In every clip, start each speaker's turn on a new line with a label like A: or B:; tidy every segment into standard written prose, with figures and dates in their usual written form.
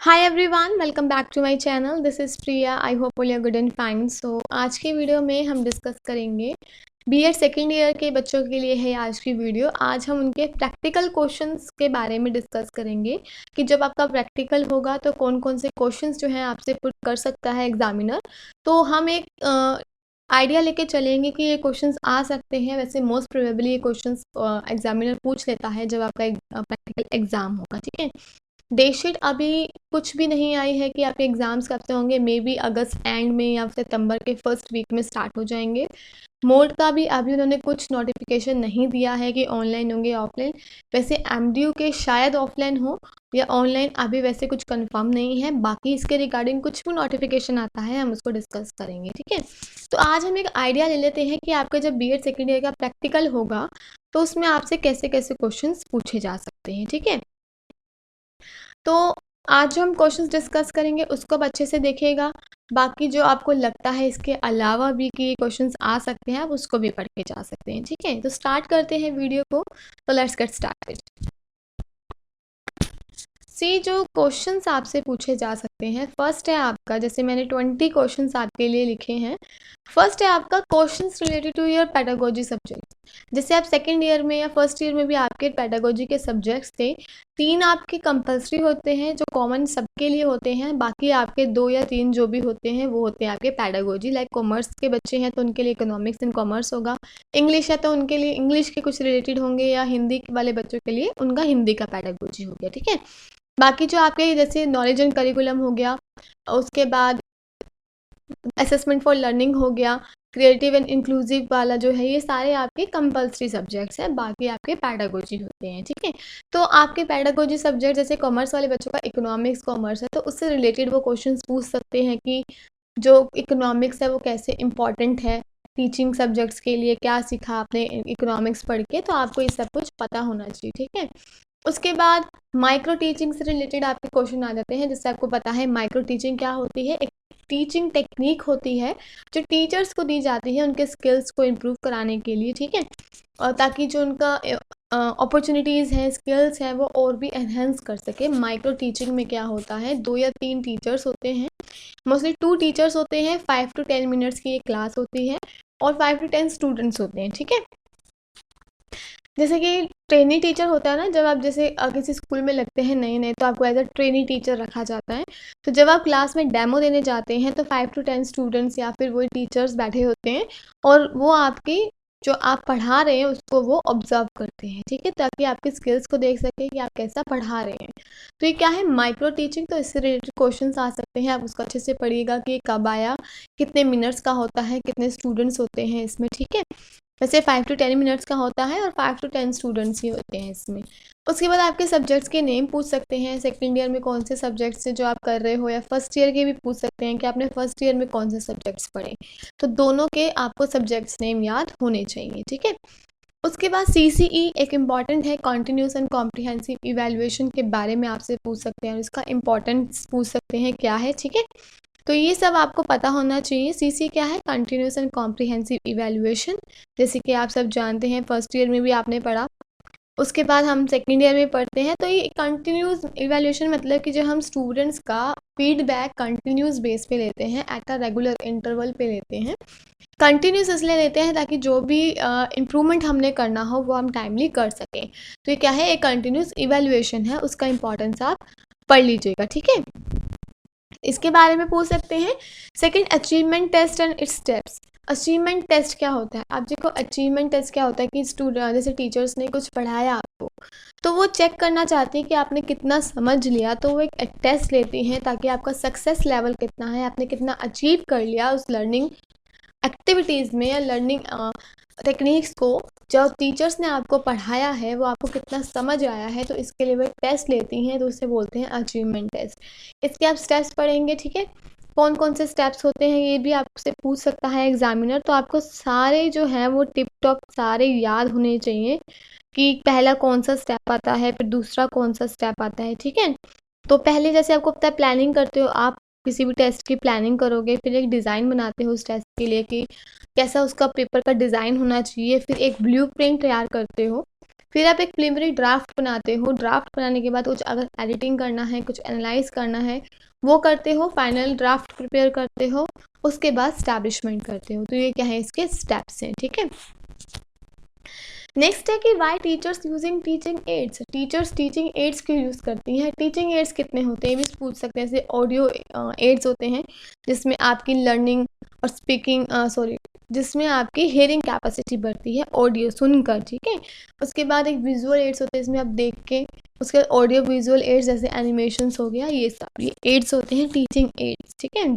A: Hi everyone, welcome back to my channel. This is Priya. I hope all are good and fine. So आज की video में हम discuss करेंगे BEd second year के बच्चों के लिए है आज की वीडियो। आज हम उनके प्रैक्टिकल क्वेश्चंस के बारे में डिस्कस करेंगे कि जब आपका प्रैक्टिकल होगा तो कौन कौन से क्वेश्चंस जो हैं आपसे पुट कर सकता है एग्जामिनर। तो हम एक आइडिया लेके चलेंगे कि ये क्वेश्चंस आ सकते हैं। वैसे मोस्ट प्रोबेबली ये क्वेश्चंस एग्जामिनर पूछ लेता है जब आपका प्रैक्टिकल एग्जाम होगा, ठीक है। डेटशीट अभी कुछ भी नहीं आई है कि आपके एग्ज़ाम्स कब से होंगे। मे बी अगस्त एंड में या सितंबर के फर्स्ट वीक में स्टार्ट हो जाएंगे। मोड का भी अभी उन्होंने कुछ नोटिफिकेशन नहीं दिया है कि ऑनलाइन होंगे ऑफलाइन। वैसे एमडीयू के शायद ऑफलाइन हो या ऑनलाइन, अभी वैसे कुछ कंफर्म नहीं है। बाकी इसके रिगार्डिंग कुछ भी नोटिफिकेशन आता है हम उसको डिस्कस करेंगे, ठीक है। तो आज हम एक आइडिया ले लेते हैं कि आपका जब बीएड सेकेंड ईयर का प्रैक्टिकल होगा तो उसमें आपसे कैसे कैसे क्वेश्चन पूछे जा सकते हैं, ठीक है। तो आज जो हम क्वेश्चंस डिस्कस करेंगे उसको आप अच्छे से देखिएगा। बाकी जो आपको लगता है इसके अलावा भी कि ये क्वेश्चंस आ सकते हैं, आप उसको भी पढ़ के जा सकते हैं, ठीक है। तो स्टार्ट करते हैं वीडियो को। तो लेट्स गेट स्टार्टेड। सी जो क्वेश्चंस आपसे पूछे जा सकते हैं, फर्स्ट है आपका, जैसे मैंने 20 क्वेश्चंस आपके लिए लिखे हैं। फर्स्ट है आपका questions related to your pedagogy subject. जैसे आप सेकंड ईयर में या फर्स्ट ईयर में भी आपके पेडागोजी के सब्जेक्ट्स थे। 3 आपके कंपलसरी होते हैं जो कॉमन सबके लिए होते हैं। बाकी आपके 2 या 3 जो भी होते हैं वो होते हैं आपके पेडागोजी। लाइक कॉमर्स के बच्चे हैं तो उनके लिए इकोनॉमिक्स एंड कॉमर्स होगा। इंग्लिश है तो उनके लिए इंग्लिश के कुछ रिलेटेड होंगे, या हिंदी वाले बच्चों के लिए उनका हिंदी का पेडागोजी हो गया, ठीक है। बाकी जो आपके जैसे नॉलेज एंड करिकुलम हो गया, उसके बाद असेसमेंट फॉर लर्निंग हो गया, क्रिएटिव एंड इंक्लूसिव वाला जो है, ये सारे आपके कंपलसरी सब्जेक्ट्स हैं। बाकी आपके पैडागोजी होते हैं, ठीक है। तो आपके पैडागोजी सब्जेक्ट जैसे कॉमर्स वाले बच्चों का इकोनॉमिक्स कॉमर्स है तो उससे रिलेटेड वो क्वेश्चंस पूछ सकते हैं कि जो इकोनॉमिक्स है वो कैसे इंपॉर्टेंट है टीचिंग सब्जेक्ट्स के लिए, क्या सीखा आपने इकोनॉमिक्स पढ़ के। तो आपको ये सब कुछ पता होना चाहिए, ठीक है। उसके बाद माइक्रो टीचिंग से रिलेटेड आपके क्वेश्चन आ जाते हैं। जैसे आपको पता है माइक्रो टीचिंग क्या होती है, एक टीचिंग टेक्निक होती है जो टीचर्स को दी जाती है उनके स्किल्स को इम्प्रूव कराने के लिए, ठीक है। और ताकि जो उनका अपॉर्चुनिटीज़ हैं, स्किल्स हैं, वो और भी एनहेंस कर सके। माइक्रो टीचिंग में क्या होता है, 2 या 3 टीचर्स होते हैं, मोस्टली 2 टीचर्स होते हैं। 5 to 10 मिनट्स की एक क्लास होती है और 5 to 10 स्टूडेंट्स होते हैं, ठीक है। जैसे कि ट्रेनी टीचर होता है ना, जब आप जैसे किसी स्कूल में लगते हैं नए नए तो आपको एज अ ट्रेनी टीचर रखा जाता है। तो जब आप क्लास में डेमो देने जाते हैं तो 5 to 10 स्टूडेंट्स या फिर वही टीचर्स बैठे होते हैं और वो आपकी जो आप पढ़ा रहे हैं उसको वो ऑब्जर्व करते हैं, ठीक है, ताकि आपके स्किल्स को देख सके कि आप कैसा पढ़ा रहे हैं। तो ये क्या है, माइक्रो टीचिंग। तो इससे रिलेटेड क्वेश्चन आ सकते हैं, आप उसको अच्छे से पढ़िएगा कि ये कब आया, कितने मिनट्स का होता है, कितने स्टूडेंट्स होते हैं इसमें, ठीक है। वैसे 5 to 10 मिनट्स का होता है और 5 to 10 स्टूडेंट्स ही होते हैं इसमें। उसके बाद आपके सब्जेक्ट्स के नेम पूछ सकते हैं, सेकंड ईयर में कौन से सब्जेक्ट्स से जो आप कर रहे हो, या फर्स्ट ईयर के भी पूछ सकते हैं कि आपने फर्स्ट ईयर में कौन से सब्जेक्ट्स पढ़े। तो दोनों के आपको सब्जेक्ट्स नेम याद होने चाहिए, ठीक है। उसके बाद सीसीई एक इम्पॉर्टेंट है, कॉन्टिन्यूस एंड कॉम्प्रिहेंसिव इवैल्यूएशन के बारे में आपसे पूछ सकते हैं और इसका इम्पोर्टेंस पूछ सकते हैं क्या है, ठीक है। तो ये सब आपको पता होना चाहिए। सीसी क्या है, कंटिन्यूस एंड कॉम्प्रिहेंसिव इवैल्यूएशन, जैसे कि आप सब जानते हैं फर्स्ट ईयर में भी आपने पढ़ा। उसके बाद हम सेकेंड ईयर में पढ़ते हैं। तो ये कंटिन्यूस इवैल्यूएशन मतलब कि जो हम स्टूडेंट्स का फीडबैक कंटिन्यूस बेस पे लेते हैं, एट अ रेगुलर इंटरवल पे लेते हैं। कंटिन्यूस इसलिए लेते हैं ताकि जो भी इम्प्रूवमेंट हमने करना हो वो हम टाइमली कर सकें। तो ये क्या है, एक कंटिन्यूस इवैल्यूएशन है, उसका इंपॉर्टेंस आप पढ़ लीजिएगा, ठीक है। इसके बारे में पूछ सकते हैं। Second, achievement test and its steps. Achievement test क्या होता है, आप देखो अचीवमेंट टेस्ट क्या होता है कि स्टूडेंट जैसे टीचर्स ने कुछ पढ़ाया आपको तो वो चेक करना चाहती है कि आपने कितना समझ लिया। तो वो एक टेस्ट लेती हैं ताकि आपका सक्सेस लेवल कितना है, आपने कितना अचीव कर लिया उस लर्निंग एक्टिविटीज़ में या लर्निंग टेक्निक्स को जो टीचर्स ने आपको पढ़ाया है वो आपको कितना समझ आया है। तो इसके लिए वो एक टेस्ट लेती हैं, तो उसे बोलते हैं अचीवमेंट टेस्ट। इसके आप स्टेप्स पढ़ेंगे, ठीक है। कौन कौन से स्टेप्स होते हैं ये भी आपसे पूछ सकता है एग्जामिनर। तो आपको सारे जो हैं वो टिप टॉप सारे याद होने चाहिए कि पहला कौन सा स्टेप आता है, फिर दूसरा कौन सा स्टेप आता है, ठीक है। तो पहले जैसे आपको पता है प्लानिंग करते हो आप, किसी भी टेस्ट की प्लानिंग करोगे, फिर एक डिज़ाइन बनाते हो उस टेस्ट के लिए कि कैसा उसका पेपर का डिज़ाइन होना चाहिए, फिर एक ब्लूप्रिंट तैयार करते हो। फिर आप एक प्रिलिमिनरी ड्राफ्ट बनाते हो, ड्राफ्ट बनाने के बाद कुछ अगर एडिटिंग करना है, कुछ एनालाइज करना है वो करते हो, फाइनल ड्राफ्ट प्रिपेयर करते हो, उसके बाद स्टैब्लिशमेंट करते हो। तो ये क्या है, इसके स्टेप्स हैं, ठीक है। नेक्स्ट है कि why teachers using teaching aids, teachers teaching aids क्यों यूज़ करती हैं। टीचिंग एड्स कितने होते हैं भी पूछ सकते हैं, जैसे ऑडियो एड्स होते हैं जिसमें आपकी लर्निंग और स्पीकिंग जिसमें आपकी हियरिंग कैपेसिटी बढ़ती है ऑडियो सुनकर, ठीक है। उसके बाद एक विजुअल एड्स होते हैं जिसमें आप देख के, उसके ऑडियो विजुअल एड्स जैसे एनिमेशंस हो गया, ये सब ये एड्स होते हैं टीचिंग एड्स, ठीक है,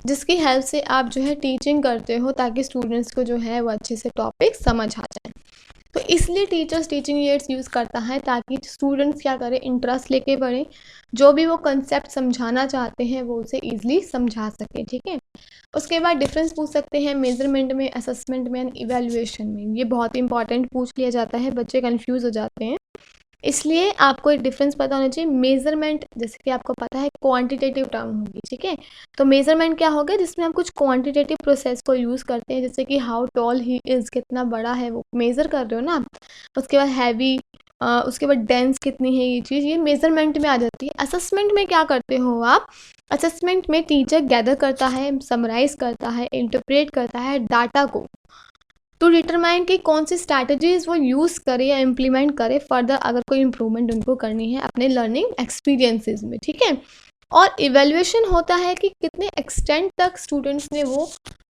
A: जिसकी हेल्प से आप जो है टीचिंग करते हो ताकि स्टूडेंट्स को जो है वो अच्छे से टॉपिक समझ आ जाए। तो इसलिए टीचर्स टीचिंग एड्स यूज़ करता है ताकि स्टूडेंट्स क्या करें, इंटरेस्ट लेके पढ़ें, जो भी वो कंसेप्ट समझाना चाहते हैं वो उसे ईजिली समझा सकें, ठीक है। उसके बाद डिफरेंस पूछ सकते हैं मेजरमेंट में, असेसमेंट में एंड इवैल्यूएशन में। ये बहुत इंपॉर्टेंट पूछ लिया जाता है, बच्चे कंफ्यूज हो जाते हैं, इसलिए आपको एक डिफरेंस पता होना चाहिए। मेजरमेंट जैसे कि आपको पता है क्वांटिटेटिव टर्म होगी, ठीक है। तो मेजरमेंट क्या होगा, जिसमें हम कुछ क्वांटिटेटिव प्रोसेस को यूज़ करते हैं, जैसे कि हाउ टॉल ही इज़, कितना बड़ा है वो मेज़र कर रहे हो ना आप। उसके बाद हैवी, उसके बाद डेंस कितनी है, ये चीज़ ये मेजरमेंट में आ जाती है। असेसमेंट में क्या करते हो आप, असेसमेंट में टीचर गैदर करता है, समराइज़ करता है, इंटरप्रेट करता है डाटा को टू डिटरमाइन कि कौन सी स्ट्रैटेजीज वो यूज़ करे या इम्प्लीमेंट करे फर्दर, अगर कोई इम्प्रूवमेंट उनको करनी है अपने लर्निंग एक्सपीरियंसेस में, ठीक है। और इवेल्युएशन होता है कि कितने एक्सटेंट तक स्टूडेंट्स ने वो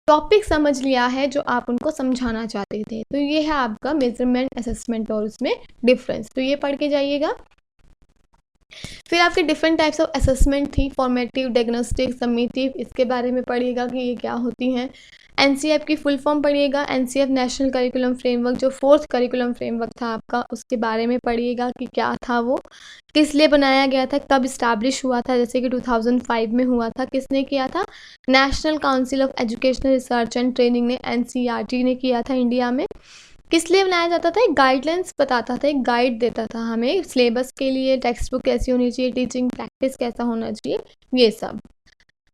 A: टॉपिक समझ लिया है जो आप उनको समझाना चाहते थे। तो ये है आपका मेजरमेंट, असेसमेंट और उसमें डिफरेंस, तो ये पढ़ के जाइएगा। फिर आपके डिफरेंट टाइप्स ऑफ असेसमेंट थी, फॉर्मेटिव, डायग्नोस्टिक, समेटिव, इसके बारे में पढ़िएगा कि ये क्या होती हैं। एनसीएफ की फुल फॉर्म पढ़िएगा, एनसीएफ नेशनल करिकुलम फ्रेमवर्क, जो 4th करिकुलम फ्रेमवर्क था आपका, उसके बारे में पढ़िएगा कि क्या था वो, किस लिए बनाया गया था, कब इस्टेब्लिश हुआ था, जैसे कि 2005 में हुआ था। किसने किया था, national council of educational research and training ने, एनसीईआरटी ने किया था इंडिया में। किस लिए बनाया जाता था, एक गाइडलाइंस बताता था, एक गाइड देता था हमें सिलेबस के लिए, टेक्स्ट बुक कैसी होनी चाहिए, टीचिंग प्रैक्टिस कैसा होना चाहिए, ये सब।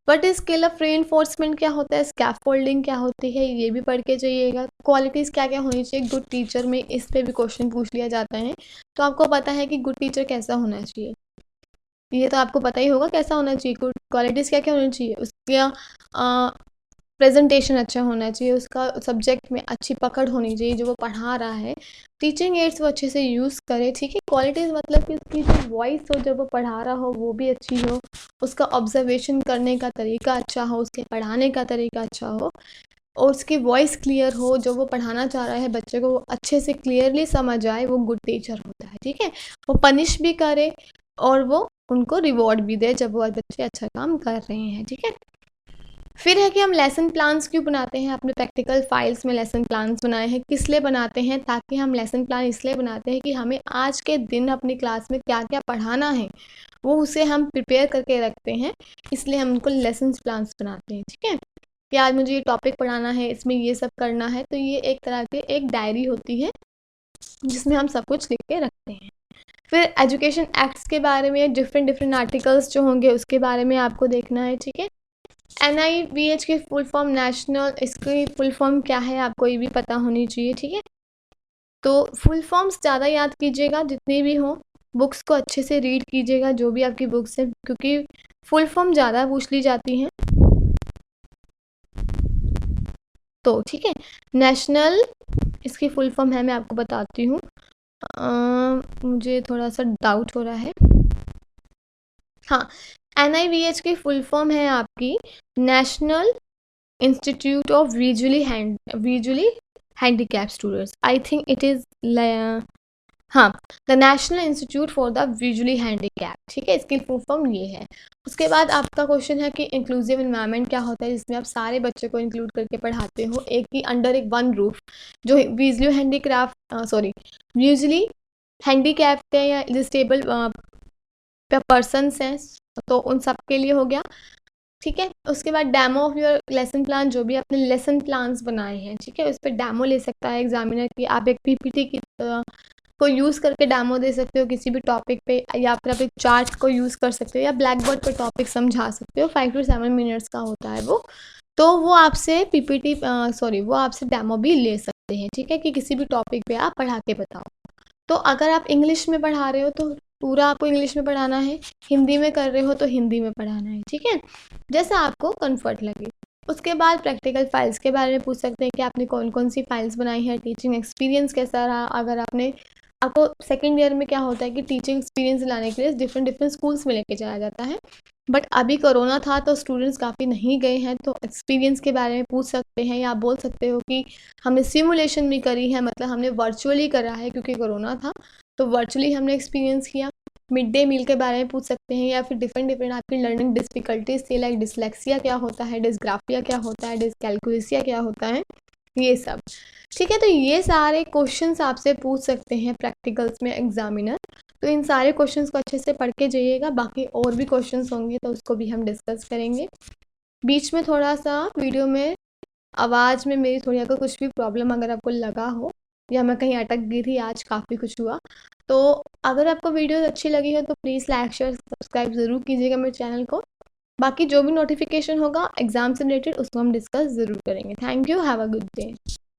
A: बट स्किल ऑफ रीइंफोर्समेंट क्या होता है, स्कैफोल्डिंग क्या होती है, ये भी पढ़ के जाइएगा। क्वालिटीज़ क्या क्या होनी चाहिए गुड टीचर में, इस पे भी क्वेश्चन पूछ लिया जाता है। तो आपको पता है कि गुड टीचर कैसा होना चाहिए, ये तो आपको पता ही होगा कैसा होना चाहिए। गुड क्वालिटीज़ क्या क्या होनी चाहिए, उसका प्रेजेंटेशन अच्छा होना चाहिए, उसका सब्जेक्ट में अच्छी पकड़ होनी चाहिए, जो वो पढ़ा रहा है टीचिंग एड्स वो अच्छे से यूज़ करे, ठीक है। क्वालिटीज़ मतलब कि उसकी जो वॉइस हो, जब वो पढ़ा रहा हो वो भी अच्छी हो, उसका ऑब्जर्वेशन करने का तरीका अच्छा हो, उसके पढ़ाने का तरीका अच्छा हो, और उसकी वॉइस क्लियर हो, जो वो पढ़ाना चाह रहा है बच्चे को वो अच्छे से क्लियरली समझ आए, वो गुड टीचर होता है, ठीक है। वो पनिश भी करे और वो उनको रिवॉर्ड भी दे जब वो बच्चे अच्छा काम कर रहे हैं, ठीक है। फिर है कि हम लेसन प्लान्स क्यों बनाते हैं, अपने प्रैक्टिकल फाइल्स में लेसन प्लान्स बनाए हैं, किस लिए बनाते हैं, ताकि हम लेसन प्लान इसलिए बनाते हैं कि हमें आज के दिन अपनी क्लास में क्या क्या पढ़ाना है वो उसे हम प्रिपेयर करके रखते हैं, इसलिए हम उनको लेसन प्लान्स बनाते हैं, ठीक है। कि आज मुझे ये टॉपिक पढ़ाना है, इसमें ये सब करना है, तो ये एक तरह की एक डायरी होती है जिसमें हम सब कुछ लिख के रखते हैं। फिर एजुकेशन एक्ट्स के बारे में डिफरेंट आर्टिकल्स जो होंगे उसके बारे में आपको देखना है, ठीक है। NIVH की फुल फॉर्म नेशनल, इसकी फुल फॉर्म क्या है आपको ये भी पता होनी चाहिए, ठीक है। तो फुल फॉर्म्स ज़्यादा याद कीजिएगा, जितनी भी हो बुक्स को अच्छे से रीड कीजिएगा, जो भी आपकी बुक्स है, क्योंकि फुल फॉर्म ज़्यादा पूछ ली जाती हैं। तो ठीक है, नेशनल इसकी फुल फॉर्म है, मैं आपको बताती हूँ, मुझे थोड़ा सा डाउट हो रहा है। हाँ, NIVH की फुल फॉर्म है आपकी national institute of visually handicap students, I think it is, हाँ, the national institute for the visually handicap, ठीक है, इसकी फुल फॉर्म ये है। उसके बाद आपका क्वेश्चन है कि इंक्लूसिव एनवायरनमेंट क्या होता है, जिसमें आप सारे बच्चों को इंक्लूड करके पढ़ाते हो एक ही अंडर एक वन रूफ, जो विजुअली हैंडीकैप्ड है या डिसेबल पर्सनस हैं, तो उन सब के लिए हो गया, ठीक है। उसके बाद demo of your lesson plan, जो भी आपने लेसन प्लान्स बनाए हैं, ठीक है, उस पर डेमो ले सकता है एग्जामिनर की। आप एक PPT की को यूज़ करके डेमो दे सकते हो किसी भी टॉपिक पे, या फिर आप एक चार्ट को यूज़ कर सकते हो, या ब्लैक बोर्ड पर टॉपिक समझा सकते हो। 5 to 7 मिनट्स का होता है वो, तो वो आपसे वो आपसे डेमो भी ले सकते हैं, ठीक है, कि किसी भी टॉपिक पे आप पढ़ा के बताओ। तो अगर आप इंग्लिश में पढ़ा रहे हो तो पूरा आपको इंग्लिश में पढ़ाना है, हिंदी में कर रहे हो तो हिंदी में पढ़ाना है, ठीक है, जैसा आपको कंफर्ट लगे। उसके बाद प्रैक्टिकल फाइल्स के बारे में पूछ सकते हैं कि आपने कौन कौन सी फाइल्स बनाई है, टीचिंग एक्सपीरियंस कैसा रहा। अगर आपको सेकेंड ईयर में क्या होता है कि टीचिंग एक्सपीरियंस लाने के लिए डिफरेंट डिफरेंट स्कूल्स में लेके जाया जाता है, बट अभी कोरोना था तो स्टूडेंट्स काफ़ी नहीं गए हैं, तो एक्सपीरियंस के बारे में पूछ सकते हैं, या आप बोल सकते हो कि हमने सिमुलेशन भी करी है, मतलब हमने वर्चुअली करा है क्योंकि कोरोना था, तो वर्चुअली हमने एक्सपीरियंस किया। मिड डे मील के बारे में पूछ सकते हैं, या फिर डिफरेंट डिफरेंट आपकी लर्निंग डिफ़िकल्टीज थी, लाइक डिसलेक्सिया क्या होता है, डिसग्राफिया क्या होता है, डिसकैलकुलेसिया क्या होता है, ये सब, ठीक है। तो ये सारे क्वेश्चंस आपसे पूछ सकते हैं प्रैक्टिकल्स में एग्जामिनर, तो इन सारे क्वेश्चंस को अच्छे से पढ़ के जाइएगा। बाकी और भी क्वेश्चंस होंगे तो उसको भी हम डिस्कस करेंगे। बीच में थोड़ा सा वीडियो में आवाज़ में मेरी थोड़ी अगर कुछ भी प्रॉब्लम अगर आपको लगा हो, या मैं कहीं अटक गई थी, आज काफ़ी कुछ हुआ, तो अगर आपको वीडियो अच्छी लगी हो तो प्लीज़ लाइक शेयर सब्सक्राइब ज़रूर कीजिएगा मेरे चैनल को। बाकी जो भी नोटिफिकेशन होगा एग्ज़ाम से रिलेटेड उसको हम डिस्कस ज़रूर करेंगे। Thank you, have a good day.